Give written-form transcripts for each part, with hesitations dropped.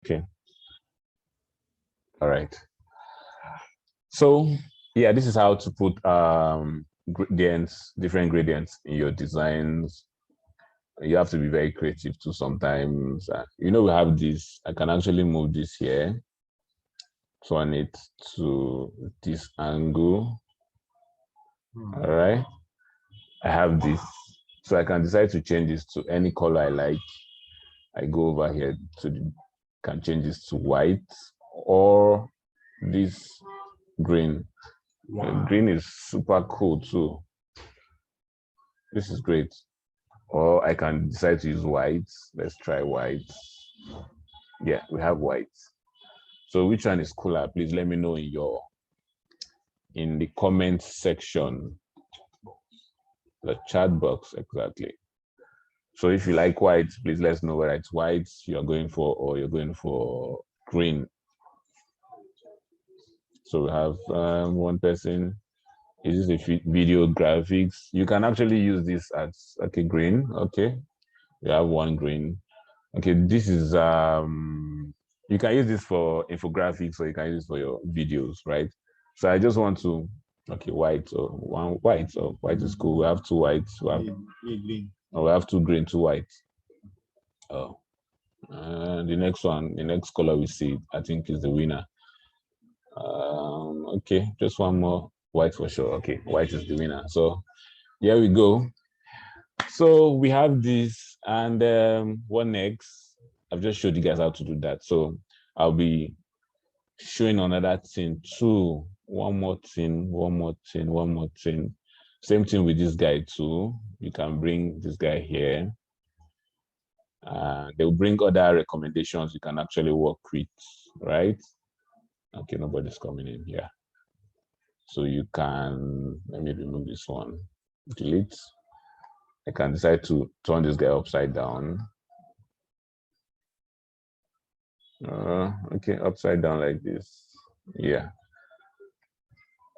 Okay. All right. So yeah, this is how to put gradients, different gradients in your designs. You have to be very creative too sometimes. We have this. I can actually move this here, turn it to this angle. All right. I have this. So I can decide to change this to any color I like. I go over here can change this to white or this green. Wow. Green is super cool too. This is great. Or I can decide to use white. Let's try white. Yeah, we have white. So which one is cooler? Please let me know in the comment section. The chat box, exactly. So if you like white, please let us know whether it's white you're going for or you're going for green. So we have one person. Is this a video graphics? You can actually use this as green. Okay, we have one green. Okay, this is you can use this for infographics or you can use this for your videos, right? So I just want to white or one white. So white is cool. We have two whites. We have two green, two white. Oh, the next color we see, I think, is the winner. Okay, just one more white for sure. Okay, white is the winner. So here we go. So we have this, and what next? I've just showed you guys how to do that. So I'll be showing another thing too. One more thing. Same thing with this guy too. You can bring this guy here. They'll bring other recommendations you can actually work with, right? Okay, nobody's coming in here. So you can, let me remove this one, delete. I can decide to turn this guy upside down. Okay, upside down like this. Yeah.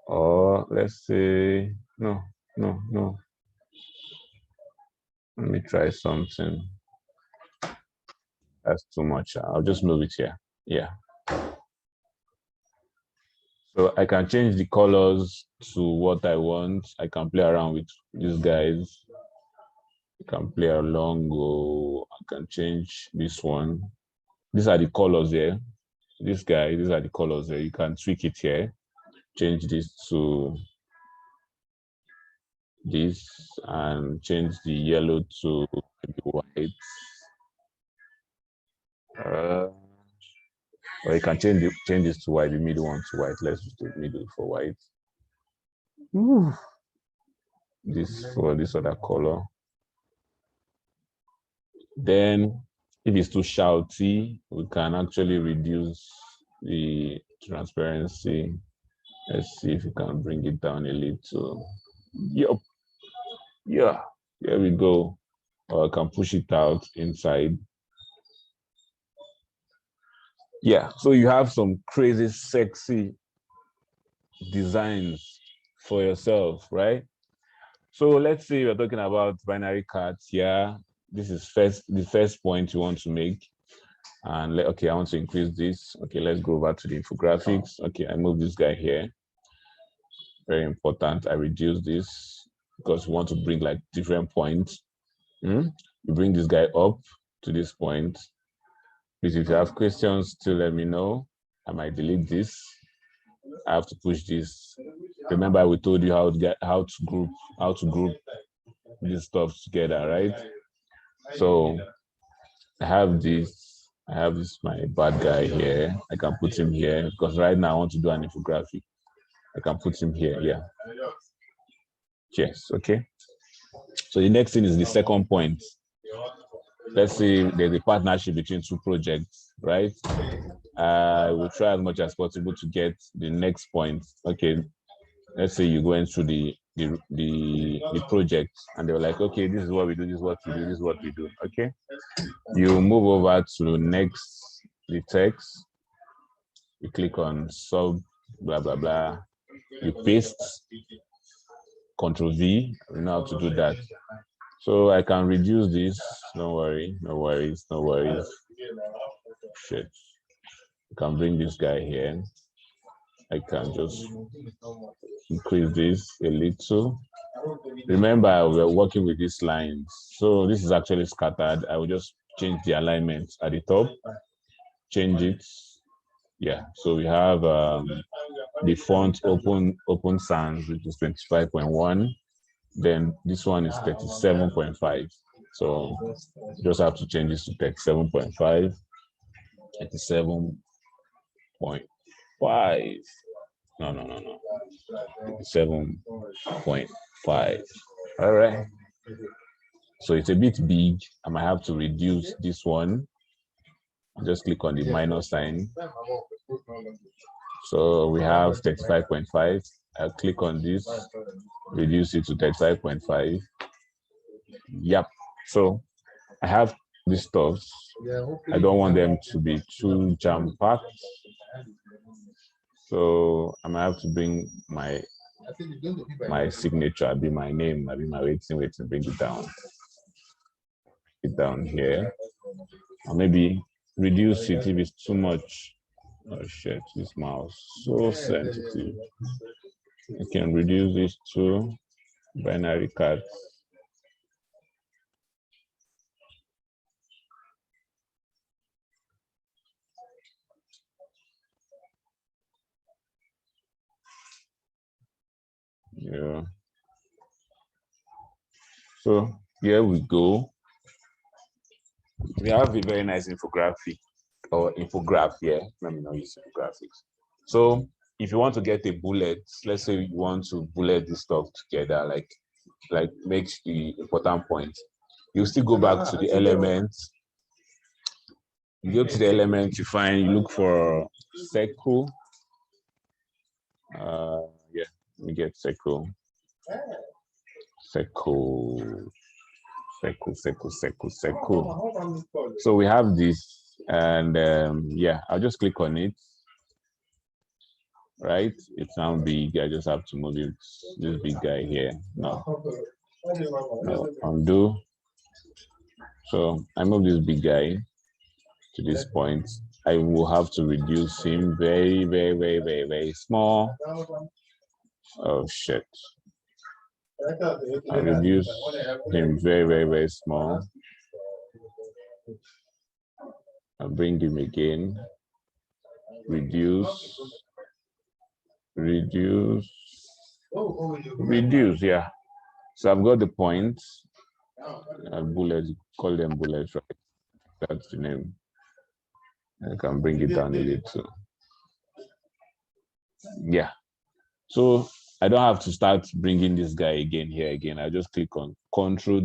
Or let's say, no. Let me try something. That's too much. I'll just move it here. Yeah. So I can change the colors to what I want. I can play around with these guys. I can play along. I can change this one. These are the colors here. This guy, these are the colors here. You can tweak it here. Change this to this and change the yellow to maybe white. Or you can change this to white, the middle one to white. Let's use the middle for white. Ooh. This for this other color. Then if it's too shouty, we can actually reduce the transparency. Let's see if we can bring it down a little. Yep. Yeah, there we go. Or I can push it out inside. Yeah, so you have some crazy, sexy designs for yourself, right? So let's say we're talking about binary cards here. This is the first point you want to make. And okay, I want to increase this. Okay, let's go over to the infographics. Okay, I move this guy here. Very important. I reduce this because we want to bring like different points. You bring this guy up to this point. Please, if you have questions, still let me know. I might delete this. I have to push this. Remember, we told you how to group this stuff together, right? So I have this my bad guy here. I can put him here because right now I want to do an infographic. I can put him here. Yeah. Yes. Okay. So the next thing is the second point. Let's say there's a partnership between two projects, right? We'll try as much as possible to get the next point. Okay, let's say you go into the project and they're like, okay, this is what we do, this is what we do, this is what we do. Okay, you move over to next, the text, you click on sub, blah blah blah, you paste, Ctrl V. We know how to do that. So I can reduce this. Don't worry, no worries. Shit. can bring this guy here. I can just increase this a little. Remember, we're working with these lines. So this is actually scattered. I will just change the alignment at the top, change it. Yeah, so we have the font open sans, which is 25.1. Then this one is 37.5. So just have to change this to 37.5. 37.5. No. 37.5. All right. So it's a bit big. I might have to reduce this one. Just click on the minus sign. So we have 35.5. I'll click on this, reduce it to 35.5. Yep. So I have these stuffs. I don't want them to be too jam-packed. So I might have to bring my signature, be my name, be my waiting, bring it down. Down here. Or maybe reduce it if it's too much. Oh shit, this mouse so sensitive. I can reduce this to binary cards. Yeah. So here we go. We have a very nice infographic or infograph here. Let me not use infographics. So if you want to get a bullet, let's say you want to bullet this stuff together, like make the important points. You still go back to the elements. You go to the element, you look for circle. Yeah, we get circle. Circle. So we have this, and yeah, I'll just click on it. Right, it's now big. I just have to move it. This big guy here. No, undo. So I move this big guy to this point. I will have to reduce him very small. Oh shit. I reduce him very small. I'll bring him again. Reduce, yeah. So I've got the points. Bullets, call them bullets, right? That's the name. I can bring it down a little. Yeah. So I don't have to start bringing this guy again. I just click on control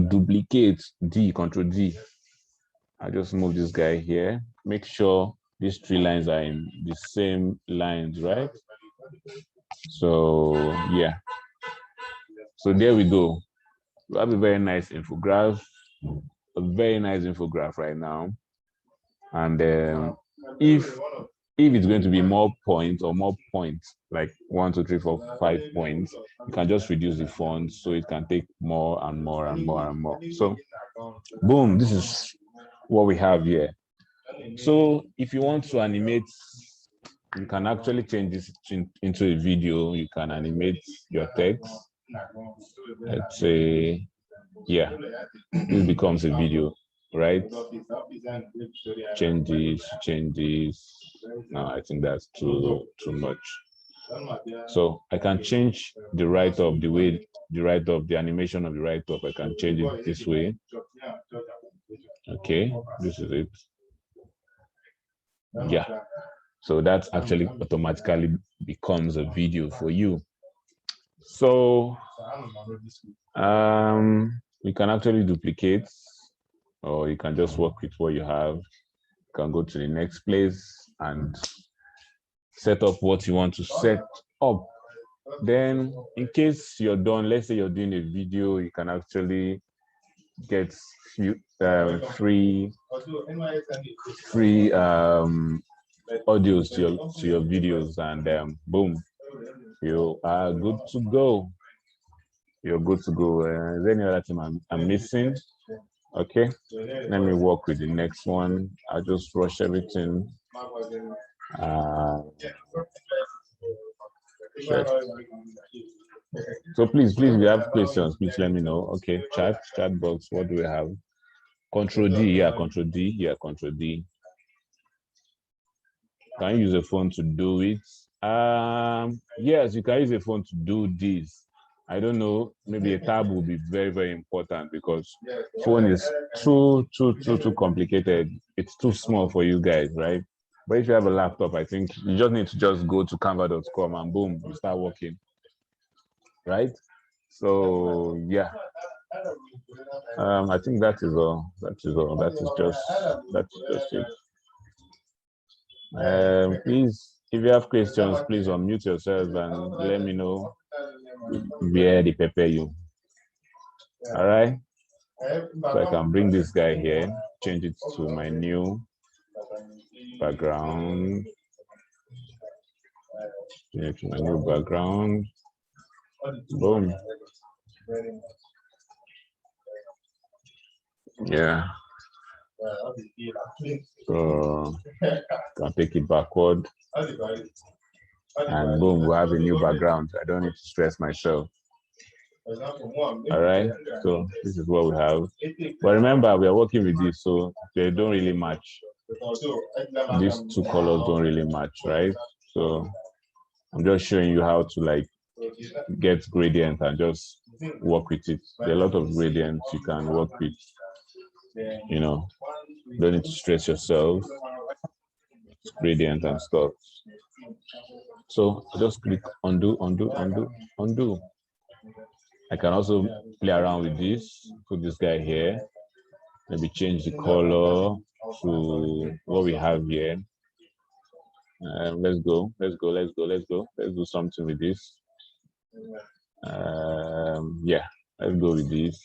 duplicate D, control D. I just move this guy here. Make sure these three lines are in the same lines, right? So yeah. So there we go. We have a very nice infograph, right now. And if it's going to be more points, like 1, 2, 3, 4, 5 points, you can just reduce the font so it can take more and more. So boom, this is what we have here. So if you want to animate, you can actually change this into a video. You can animate your text. Let's say, yeah, this becomes a video, right? Change this. No, I think that's too much. So I can change the write-up, the animation of the write-up. I can change it this way. Okay, this is it. Yeah. So that actually automatically becomes a video for you. So you can actually duplicate, or you can just work with what you have. You can go to the next place and set up what you want to set up. Then in case you're done, let's say you're doing a video, you can actually get free audios to your videos, and boom, you are good to go. You're good to go. Is there any other thing I'm missing? Okay, let me work with the next one. I'll just rush everything. Sure. So please, if you have questions, please let me know. Okay, chat box. What do we have? Control D, yeah, Control D, yeah, Control D. Can you use a phone to do it? Yes, you can use a phone to do this. I don't know, maybe a tab will be very, very important because phone is too complicated. It's too small for you guys, right? But if you have a laptop, I think you just need to just go to canva.com and boom, you start working, right? So yeah, I think that is all. That is just it. Please, if you have questions, please unmute yourself and let me know where they prepare you. All right. So I can bring this guy here, change it to my new background. Change it to my new background. Boom. Yeah. So can take it backward. And boom, we have a new background. I don't need to stress myself. All right, so this is what we have. But remember, we are working with this, so they don't really match. These two colors don't really match, right? So I'm just showing you how to like get gradient and just work with it. There are a lot of gradients you can work with. You know, don't need to stress yourself. Gradient and stuff. So just click undo, undo, undo, undo. I can also play around with this, put this guy here, maybe change the color to what we have here. Let's go, let's do something with this. Yeah, let's go with this.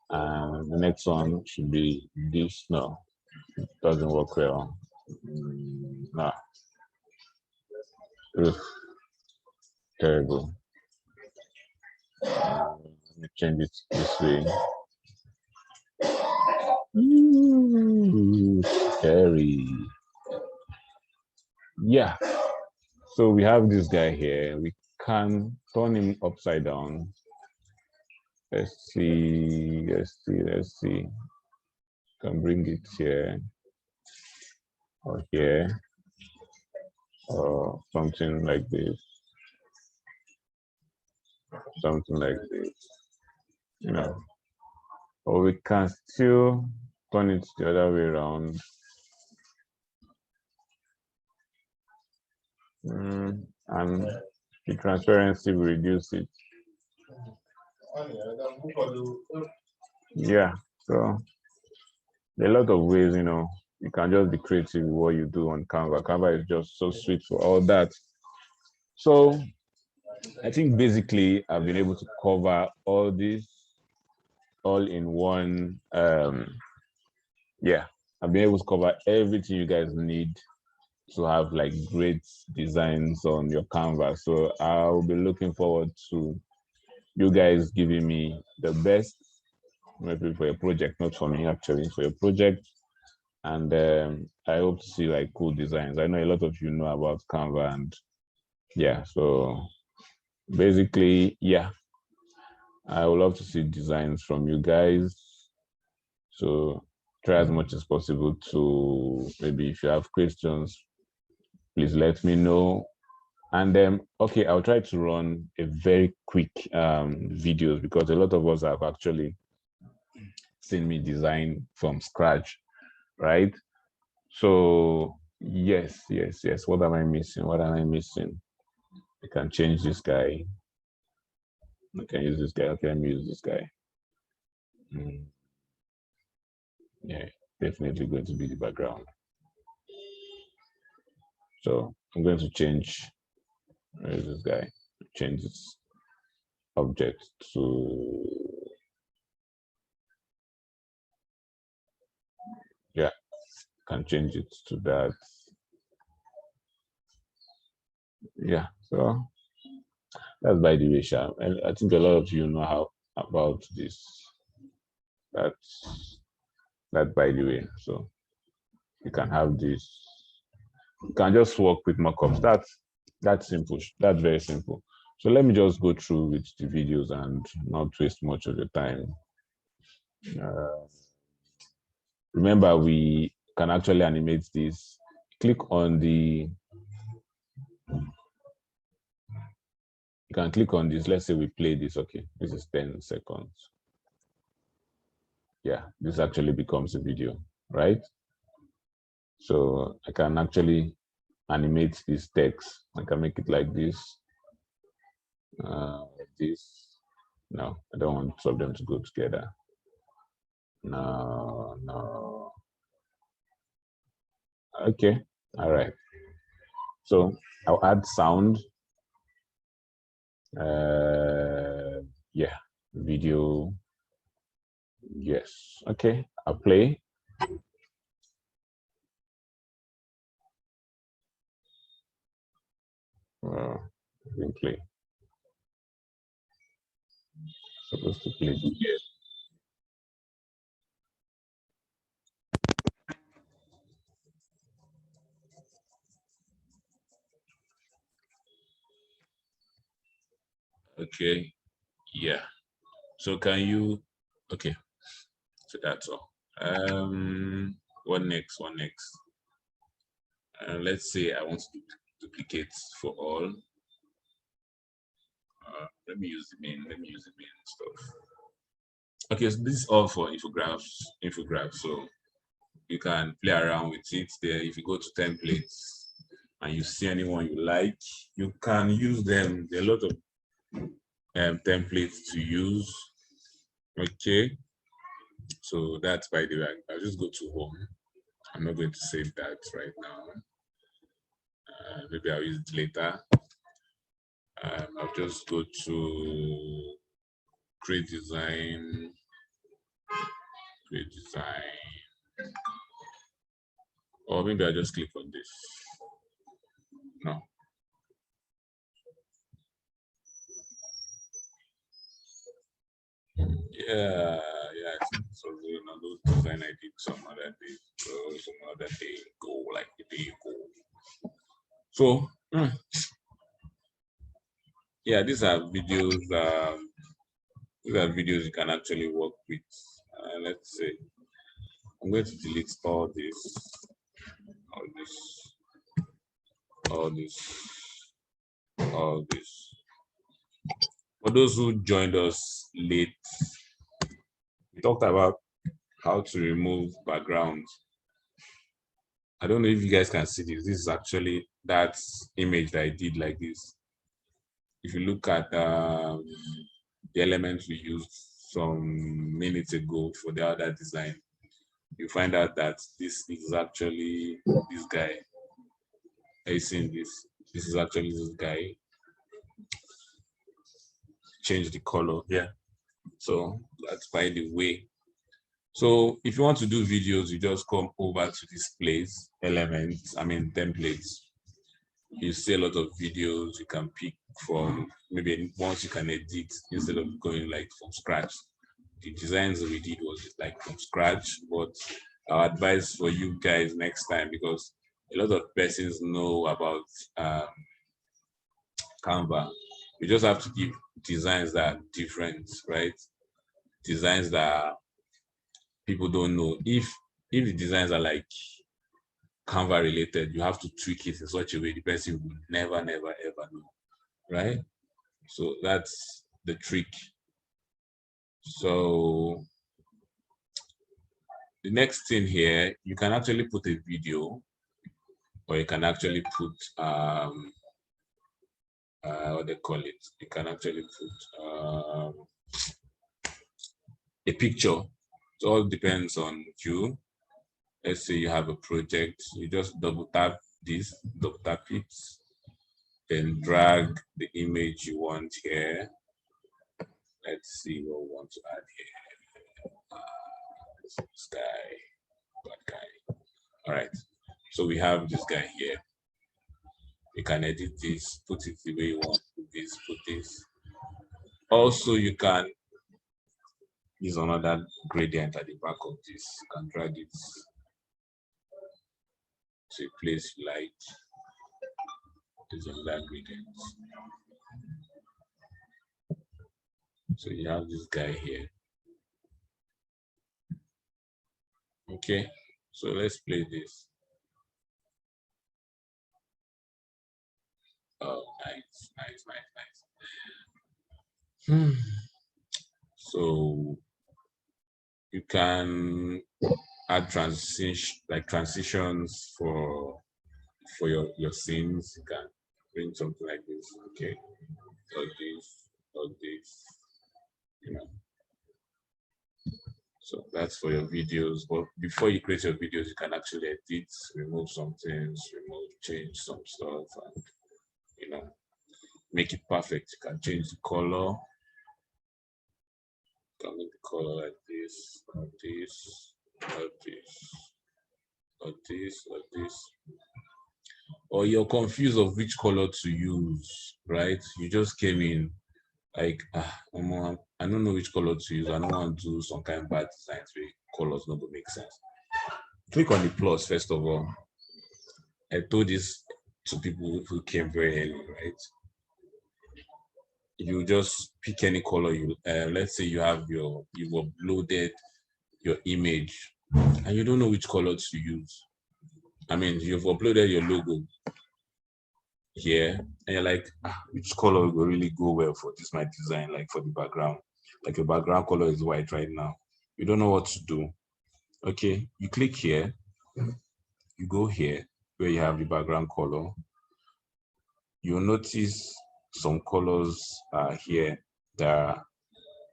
The next one should be this. No, it doesn't work well. No. Ugh. Terrible. Let me change it this way. Scary. Yeah. So we have this guy here. We can turn him upside down. Let's see. Can bring it here or here or something like this. Something like this. You know. Or we can still turn it the other way around. And the transparency will reduce it. Yeah, so there are a lot of ways, you know, you can just be creative with what you do on Canva. Canva is just so sweet for all that. So I think basically I've been able to cover all this all in one. Yeah, I've been able to cover everything you guys need to have like great designs on your Canva. So I'll be looking forward to you guys giving me the best, maybe for your project, not for me actually, for your project. And I hope to see like cool designs. I know a lot of you know about Canva, and yeah, so basically, yeah, I would love to see designs from you guys. So try as much as possible to, maybe if you have questions, please let me know. And then, okay, I'll try to run a very quick videos, because a lot of us have actually seen me design from scratch, right? So yes. What am I missing? I can change this guy. I can use this guy. Okay, let me use this guy. Yeah, definitely going to be the background. So I'm going to change. Where is this guy? Change this object to, yeah, can change it to that. Yeah, so that's by the way, Sha. And I think a lot of you know how about this. That's that by the way. So you can have this. You can just work with mockups. That's simple. That's very simple. So let me just go through with the videos and not waste much of your time. Uh, remember, we can actually animate this. Click on the. You can click on this. Let's say we play this. Okay, this is 10 seconds. Yeah, this actually becomes a video, right? So I can actually animate this text. I can make it like this. This. No, I don't want some of them to go together. No, no. Okay, all right. So I'll add sound. Yeah, video. Yes. Okay, I'll play. Didn't play. Supposed to play. Yes. Okay. Yeah. So can you? Okay. So that's all. What next? What next? Let's say I want to duplicate for all. Let me use the main. Let me use the main stuff. Okay, so this is all for infographs. Infographs. So you can play around with it there. If you go to templates and you see anyone you like, you can use them. There are a lot of templates to use. Okay, so that's by the way. I'll just go to home. I'm not going to save that right now. Maybe I'll use it later. I'll just go to create design, or maybe I'll just click on this. No. Yeah, I think so. Those design I did some other day, go like the day go. So, yeah, these are videos. These are videos you can actually work with. Let's say I'm going to delete all this, all this, all this, all this. For those who joined us late, we talked about how to remove backgrounds. I don't know if you guys can see this. This is actually that image that I did like this. If you look at the elements we used some minutes ago for the other design, you find out that this is actually this guy. Are you seeing this? This is actually this guy. Change the color. Yeah. So that's by the way. So if you want to do videos, you just come over to this place, elements, templates. You see a lot of videos you can pick from, maybe once you can edit instead of going like from scratch. The designs we did was like from scratch, but our advice for you guys next time, because a lot of persons know about Canva, you just have to give designs that are different, right? Designs that people don't know. If the designs are like Canva related, you have to tweak it in such a way the person would never ever know, right? So that's the trick. So the next thing here, you can actually put a video, or you can actually put what they call it. You can actually put a picture. It all depends on you. Let's say you have a project, you just double tap this, double tap it, then drag the image you want here. Let's see what we want to add here. This guy, that guy. All right. So we have this guy here. You can edit this, put it the way you want, put this. Also, you can is another gradient at the back of this. You can drag it to a place you like. There's another gradient. So you have this guy here. Okay, so let's play this. Oh, nice, nice, nice, nice. So you can add transitions for your scenes. You can bring something like this. Okay, or this, you know. So that's for your videos. But before you create your videos, you can actually edit, remove some things, change some stuff, and you know, make it perfect. You can change the color. You can make the color like this, or this, or this, or this, or this. Or you're confused of which color to use, right? You just came in like, I don't know which color to use. I don't want to do some kind of bad designs where colors not make sense. Click on the plus first of all. I told this to people who came very early, right? You just pick any color you let's say you've uploaded your image and you don't know which color to use. I mean, you've uploaded your logo here and you're like, which color will really go well for this my design, like for the background. Like your background color is white right now. You don't know what to do. Okay, you click here, you go here where you have the background color. You'll notice some colors are here that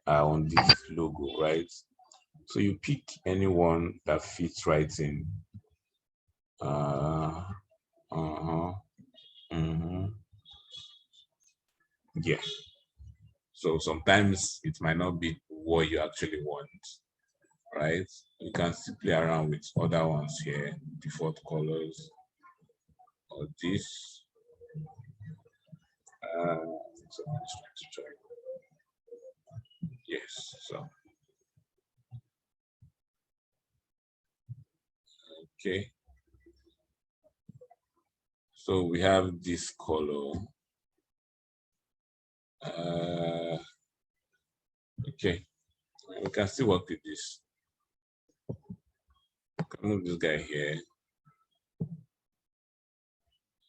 are on this logo, right? So you pick any one that fits right in. Yeah. So sometimes it might not be what you actually want, right? You can still play around with other ones here, default colors, or this. So I'm just trying to try. Yes. So okay. So we have this color. Okay, we can still work with this. Can move this guy here.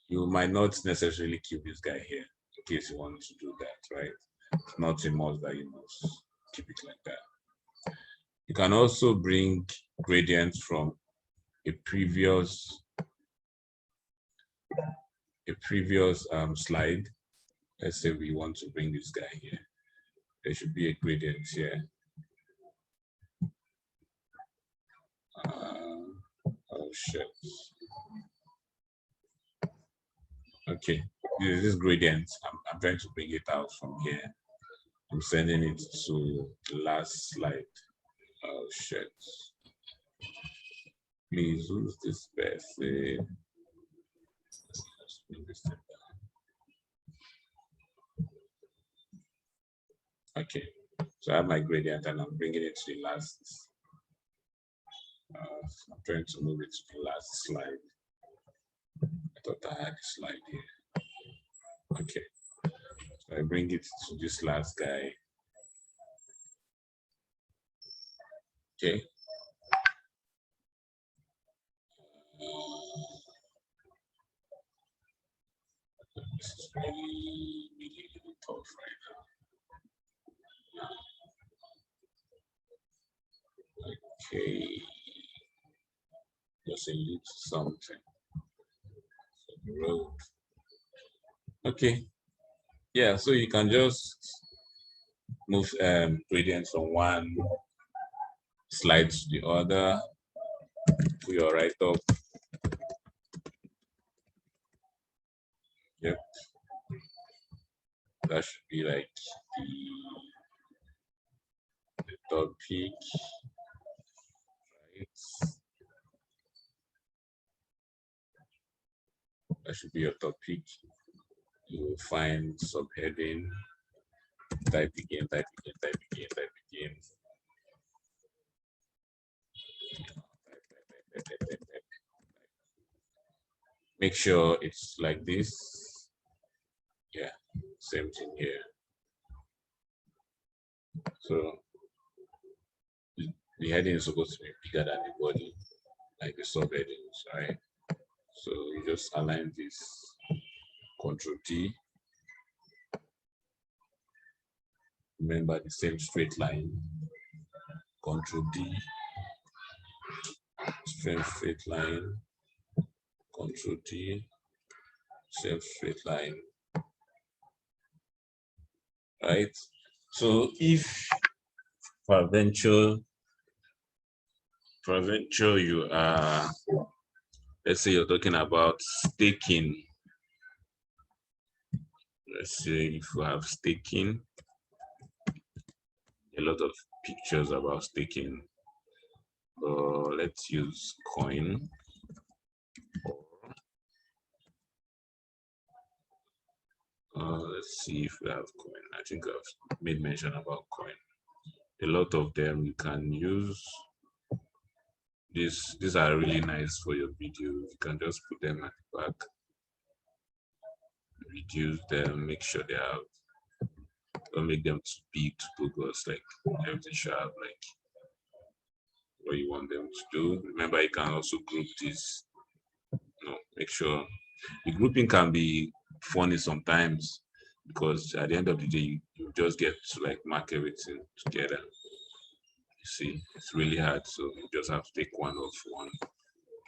You might not necessarily keep this guy here in case you want to do that, right? It's not a must that you must keep it like that. You can also bring gradients from a previous slide. Let's say we want to bring this guy here. There should be a gradient here. Oh shit. Okay, this gradient. I'm trying to bring it out from here. I'm sending it to the last slide. Oh shit. Please, who's this person? Let's bring this thing down. Okay, so I have my gradient and I'm bringing it to the last. I'm trying to move it to the last slide. I thought I had a slide here. Okay, so I bring it to this last guy. Okay. This is really, really, really tough right now. Okay. Just a little something. The road. Okay. Yeah, so you can just move gradients from one slide to the other. Put your right up. Yep. That should be like the topic. Right. That should be your topic. You will find subheading. Type again, type again, type again, type again. Make sure it's like this. Yeah, same thing here. So the heading is supposed to be bigger than the body, like the subheadings, right? So you just align this, Control D. Remember the same straight line, Control D, same straight line, Control D, same straight line, right? So if peradventure you are, let's say you're talking about staking. Let's say if you have staking, a lot of pictures about staking. Let's use coin. Let's see if we have coin. I think I've made mention about coin. A lot of them you can use. These are really nice for your videos. You can just put them at the back, reduce them, make sure they have, don't make them too big, too bogus, like everything should have like what you want them to do. Remember, you can also group this. Make sure the grouping can be funny sometimes, because at the end of the day, you just get to like mark everything together. You see, it's really hard, so you just have to take one off one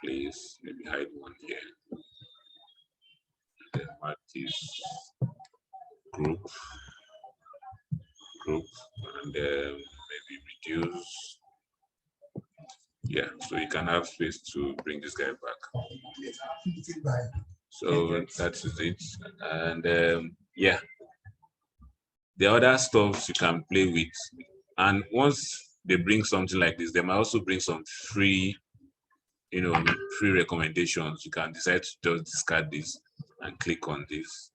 place, maybe hide one here, and then mark this group, and then maybe reduce. Yeah, so you can have space to bring this guy back. So that is it. And yeah, the other stuff you can play with. And once they bring something like this, they might also bring some free, free recommendations. You can decide to just discard this and click on this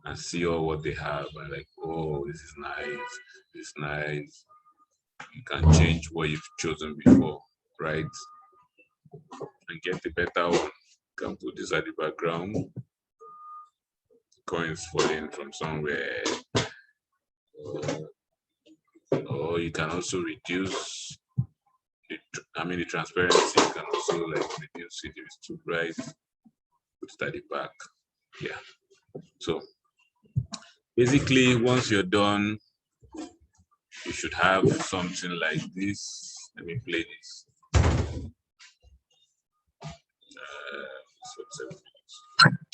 and see all what they have, and like, oh, this is nice, this is nice. You can change what you've chosen before, right? And get the better one. You can put this at the background. Coins falling from somewhere. Or you can also reduce the transparency. You can also like reduce it if it's too bright. Put it at the back. Yeah. So basically, once you're done, you should have something like this. Let me play this. 7 minutes.